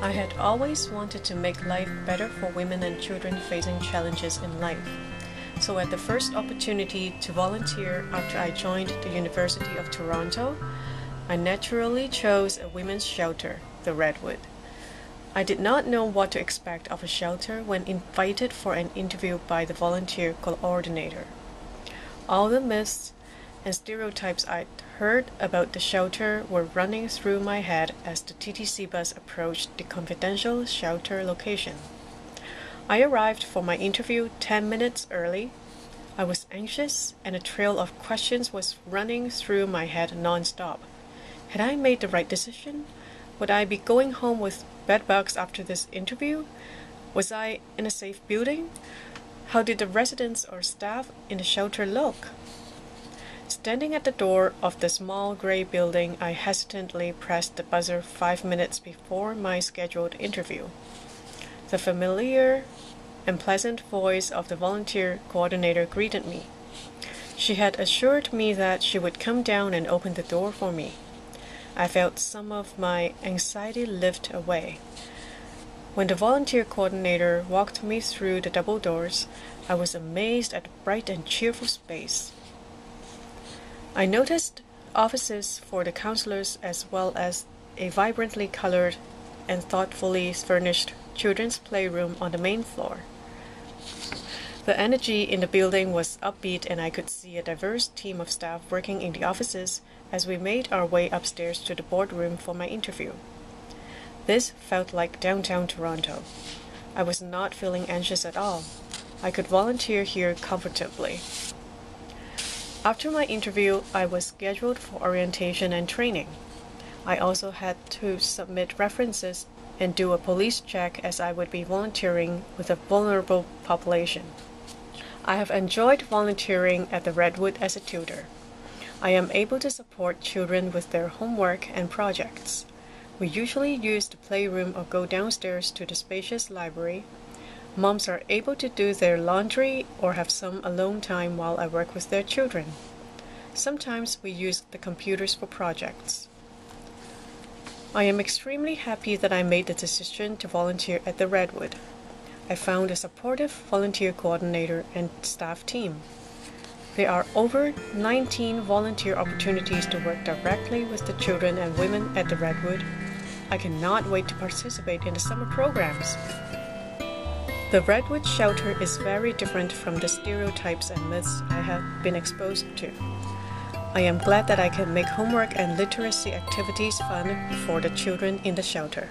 I had always wanted to make life better for women and children facing challenges in life. So at the first opportunity to volunteer after I joined the University of Toronto, I naturally chose a women's shelter, the Redwood. I did not know what to expect of a shelter when invited for an interview by the volunteer coordinator. All the myths and stereotypes I'd heard about the shelter were running through my head as the TTC bus approached the confidential shelter location. I arrived for my interview 10 minutes early. I was anxious, and a trail of questions was running through my head non-stop. Had I made the right decision? Would I be going home with bedbugs after this interview? Was I in a safe building? How did the residents or staff in the shelter look? Standing at the door of the small gray building, I hesitantly pressed the buzzer 5 minutes before my scheduled interview. The familiar and pleasant voice of the volunteer coordinator greeted me. She had assured me that she would come down and open the door for me. I felt some of my anxiety lift away. When the volunteer coordinator walked me through the double doors, I was amazed at the bright and cheerful space. I noticed offices for the counselors as well as a vibrantly colored and thoughtfully furnished children's playroom on the main floor. The energy in the building was upbeat, and I could see a diverse team of staff working in the offices as we made our way upstairs to the boardroom for my interview. This felt like downtown Toronto. I was not feeling anxious at all. I could volunteer here comfortably. After my interview, I was scheduled for orientation and training. I also had to submit references and do a police check as I would be volunteering with a vulnerable population. I have enjoyed volunteering at the Redwood as a tutor. I am able to support children with their homework and projects. We usually use the playroom or go downstairs to the spacious library. Moms are able to do their laundry or have some alone time while I work with their children. Sometimes we use the computers for projects. I am extremely happy that I made the decision to volunteer at the Redwood. I found a supportive volunteer coordinator and staff team. There are over 19 volunteer opportunities to work directly with the children and women at the Redwood. I cannot wait to participate in the summer programs. The Redwood Shelter is very different from the stereotypes and myths I have been exposed to. I am glad that I can make homework and literacy activities fun for the children in the shelter.